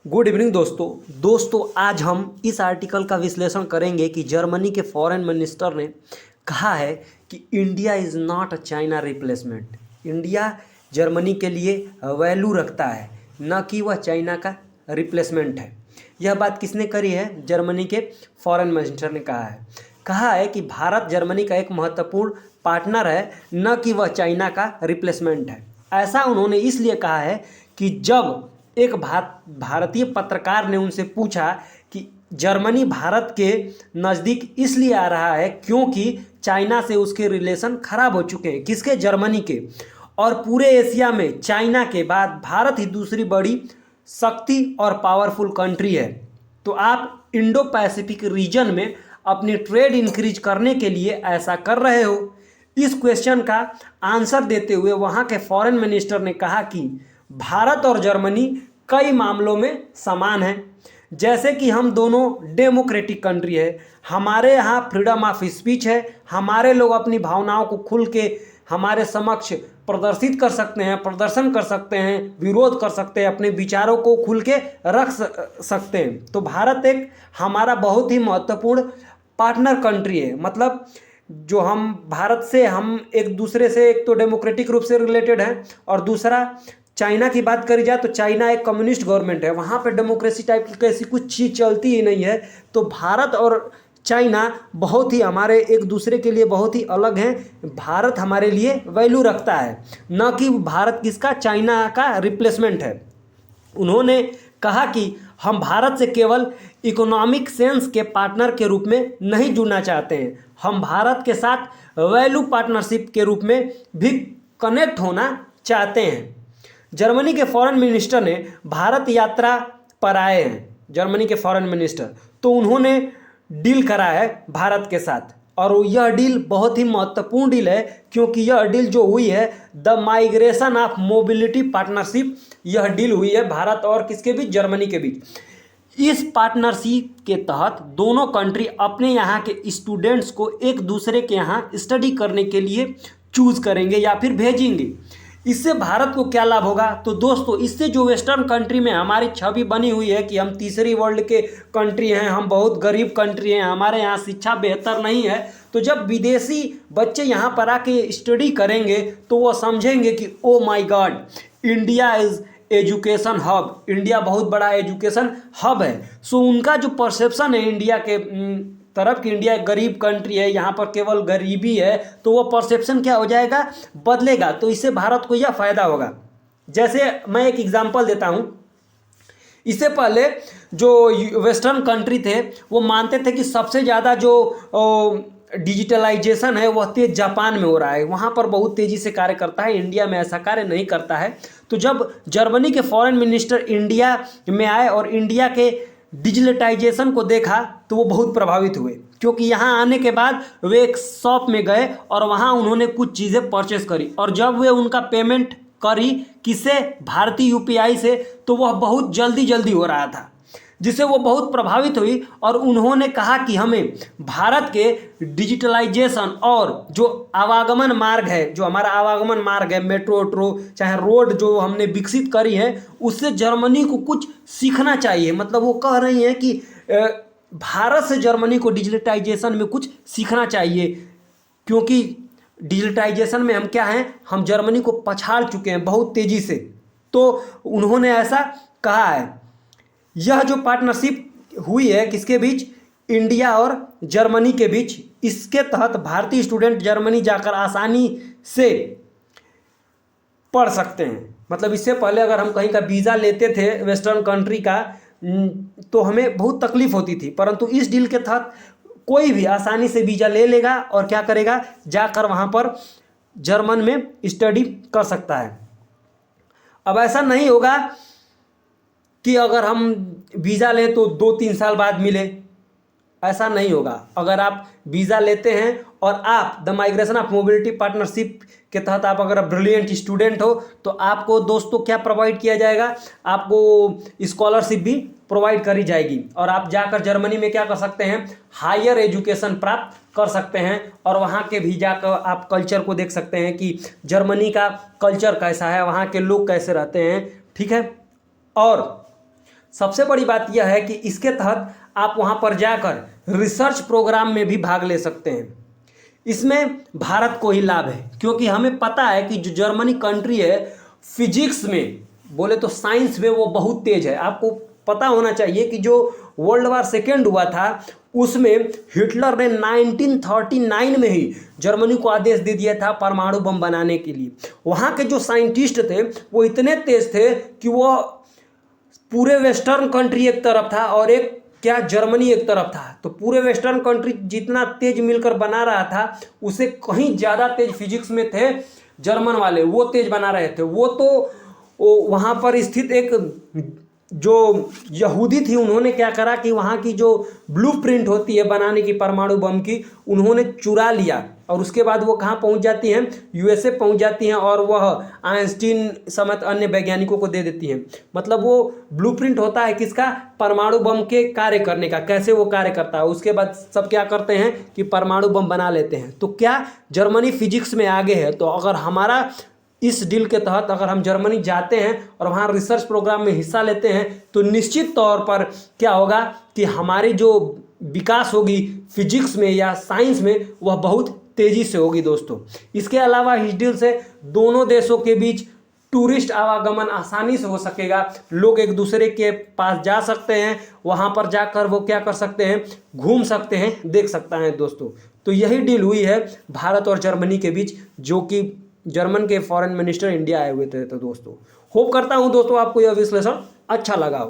Good evening दोस्तों आज हम इस आर्टिकल का विश्लेषण करेंगे कि जर्मनी के फॉरेन मिनिस्टर ने कहा है कि India is not a China replacement. India Germany के लिए वैल्यू रखता है, न कि वह चाइना का रिप्लेसमेंट है। यह बात किसने करी है? जर्मनी के फॉरेन मिनिस्टर ने कहा है कि भारत जर्मनी का एक महत्वपूर्ण पार्टनर है, न कि वह चाइना का रिप्लेसमेंट है। ऐसा उन्होंने इसलिए कहा है कि जब एक भारतीय पत्रकार ने उनसे पूछा कि जर्मनी भारत के नज़दीक इसलिए आ रहा है क्योंकि चाइना से उसके रिलेशन खराब हो चुके हैं। किसके? जर्मनी के। और पूरे एशिया में चाइना के बाद भारत ही दूसरी बड़ी शक्ति और पावरफुल कंट्री है। तो आप इंडो पैसिफिक रीजन में अपनी ट्रेड इंक्रीज करने के लिए ऐसा कर रहे हो। इस क्वेश्चन का आंसर देते हुए वहाँ के फॉरेन मिनिस्टर ने कहा कि भारत और जर्मनी कई मामलों में समान हैं, जैसे कि हम दोनों डेमोक्रेटिक कंट्री है, हमारे यहाँ फ्रीडम ऑफ स्पीच है, हमारे लोग अपनी भावनाओं को खुल के हमारे समक्ष प्रदर्शित कर सकते हैं, प्रदर्शन कर सकते हैं, विरोध कर सकते हैं, अपने विचारों को खुल के रख सकते हैं। तो भारत एक हमारा बहुत ही महत्वपूर्ण पार्टनर कंट्री है। मतलब जो हम भारत से हम एक दूसरे से एक तो डेमोक्रेटिक रूप से रिलेटेड हैं, और दूसरा चाइना की बात करी जाए तो चाइना एक कम्युनिस्ट गवर्नमेंट है, वहाँ पे डेमोक्रेसी टाइप की कैसी कुछ चीज़ चलती ही नहीं है। तो भारत और चाइना बहुत ही हमारे एक दूसरे के लिए बहुत ही अलग हैं। भारत हमारे लिए वैल्यू रखता है, न कि भारत किसका? चाइना का रिप्लेसमेंट है। उन्होंने कहा कि हम भारत से केवल इकोनॉमिक सेंस के पार्टनर के रूप में नहीं जुड़ना चाहते हैं, हम भारत के साथ वैल्यू पार्टनरशिप के रूप में भी कनेक्ट होना चाहते हैं। जर्मनी के फॉरेन मिनिस्टर ने भारत यात्रा पर आए हैं, जर्मनी के फॉरेन मिनिस्टर, तो उन्होंने डील करा है भारत के साथ, और यह डील बहुत ही महत्वपूर्ण डील है, क्योंकि यह डील जो हुई है the migration of mobility partnership, यह डील हुई है भारत और किसके बीच? जर्मनी के बीच। इस पार्टनरशिप के तहत दोनों कंट्री अपने यहाँ के स्टूडेंट्स को एक दूसरे के यहाँ स्टडी करने के लिए चूज करेंगे या फिर भेजेंगे। इससे भारत को क्या लाभ होगा? तो दोस्तों, इससे जो वेस्टर्न कंट्री में हमारी छवि बनी हुई है कि हम तीसरी वर्ल्ड के कंट्री हैं, हम बहुत गरीब कंट्री हैं, हमारे यहाँ शिक्षा बेहतर नहीं है, तो जब विदेशी बच्चे यहाँ पर आके स्टडी करेंगे तो वो समझेंगे कि oh my God, India is education hub, India बहुत बड़ा एजुकेशन हब है। सो उनका जो परसेप्शन है इंडिया के तरफ कि इंडिया एक गरीब कंट्री है, यहाँ पर केवल गरीबी है, तो वो परसेप्शन क्या हो जाएगा? बदलेगा। तो इससे भारत को यह फायदा होगा। जैसे मैं एक एग्जांपल देता हूँ, इससे पहले जो वेस्टर्न कंट्री थे वो मानते थे कि सबसे ज़्यादा जो डिजिटलाइजेशन है वह तेज जापान में हो रहा है, वहाँ पर बहुत तेज़ी से कार्य करता है, इंडिया में ऐसा कार्य नहीं करता है। तो जब जर्मनी के फॉरेन मिनिस्टर इंडिया में आए और इंडिया के डिजिटलाइजेशन को देखा तो वो बहुत प्रभावित हुए, क्योंकि यहाँ आने के बाद वे एक शॉप में गए और वहाँ उन्होंने कुछ चीज़ें परचेस करी, और जब वे उनका पेमेंट करी किससे? भारतीय यूपीआई से, तो वह बहुत जल्दी हो रहा था, जिससे वो बहुत प्रभावित हुई। और उन्होंने कहा कि हमें भारत के डिजिटलाइजेशन और जो आवागमन मार्ग है, जो हमारा आवागमन मार्ग है, मेट्रो चाहे रोड जो हमने विकसित करी है, उससे जर्मनी को कुछ सीखना चाहिए। मतलब वो कह रही हैं कि भारत से जर्मनी को डिजिटलाइजेशन में कुछ सीखना चाहिए, क्योंकि डिजिटलाइजेशन में हम क्या हैं? हम जर्मनी को पछाड़ चुके हैं बहुत तेज़ी से। तो उन्होंने ऐसा कहा है। यह जो पार्टनरशिप हुई है किसके बीच? इंडिया और जर्मनी के बीच। इसके तहत भारतीय स्टूडेंट जर्मनी जाकर आसानी से पढ़ सकते हैं। मतलब इससे पहले अगर हम कहीं का वीज़ा लेते थे वेस्टर्न कंट्री का तो हमें बहुत तकलीफ होती थी, परंतु इस डील के तहत कोई भी आसानी से वीज़ा ले लेगा और क्या करेगा? जाकर वहाँ पर जर्मन में स्टडी कर सकता है। अब ऐसा नहीं होगा कि अगर हम वीज़ा लें तो 2-3 साल बाद मिले, ऐसा नहीं होगा। अगर आप वीज़ा लेते हैं और आप the migration of mobility partnership के तहत आप अगर ब्रिलियंट स्टूडेंट हो तो आपको दोस्तों क्या प्रोवाइड किया जाएगा? आपको स्कॉलरशिप भी प्रोवाइड करी जाएगी, और आप जाकर जर्मनी में क्या कर सकते हैं? हायर एजुकेशन प्राप्त कर सकते हैं, और वहाँ के भी जाकर आप कल्चर को देख सकते हैं कि जर्मनी का कल्चर कैसा है, वहाँ के लोग कैसे रहते हैं। ठीक है। और सबसे बड़ी बात यह है कि इसके तहत आप वहाँ पर जाकर रिसर्च प्रोग्राम में भी भाग ले सकते हैं। इसमें भारत को ही लाभ है, क्योंकि हमें पता है कि जो जर्मनी कंट्री है फिजिक्स में बोले तो साइंस में वो बहुत तेज है। आपको पता होना चाहिए कि जो वर्ल्ड वार सेकेंड हुआ था उसमें हिटलर ने 1939 में ही जर्मनी को आदेश दे दिया था परमाणु बम बनाने के लिए। वहाँ के जो साइंटिस्ट थे वो इतने तेज थे कि वो पूरे वेस्टर्न कंट्री एक तरफ था और एक क्या जर्मनी एक तरफ था, तो पूरे वेस्टर्न कंट्री जितना तेज मिलकर बना रहा था उसे कहीं ज़्यादा तेज फिजिक्स में थे जर्मन वाले, वो तेज बना रहे थे। वो तो वहाँ पर स्थित एक जो यहूदी थी उन्होंने क्या करा कि वहाँ की जो ब्लूप्रिंट होती है बनाने की परमाणु बम की उन्होंने चुरा लिया और उसके बाद वो कहाँ पहुँच जाती हैं, यूएसए पहुँच जाती हैं और वह आइंस्टीन समेत अन्य वैज्ञानिकों को दे देती हैं। मतलब वो ब्लूप्रिंट होता है किसका, परमाणु बम के कार्य करने का, कैसे वो कार्य करता है। उसके बाद सब क्या करते हैं कि परमाणु बम बना लेते हैं। तो क्या जर्मनी फिजिक्स में आगे है, तो अगर हमारा इस डील के तहत अगर हम जर्मनी जाते हैं और वहाँ रिसर्च प्रोग्राम में हिस्सा लेते हैं तो निश्चित तौर पर क्या होगा कि हमारी जो विकास होगी फिजिक्स में या साइंस में वह बहुत तेज़ी से होगी दोस्तों। इसके अलावा इस डील से दोनों देशों के बीच टूरिस्ट आवागमन आसानी से हो सकेगा। लोग एक दूसरे के पास जा सकते हैं, वहाँ पर जाकर वो क्या कर सकते हैं, घूम सकते हैं, देख सकते हैं दोस्तों। तो यही डील हुई है भारत और जर्मनी के बीच, जो कि जर्मन के फॉरेन मिनिस्टर इंडिया आए हुए थे। तो दोस्तों होप करता हूँ दोस्तों आपको यह विश्लेषण अच्छा लगा हो।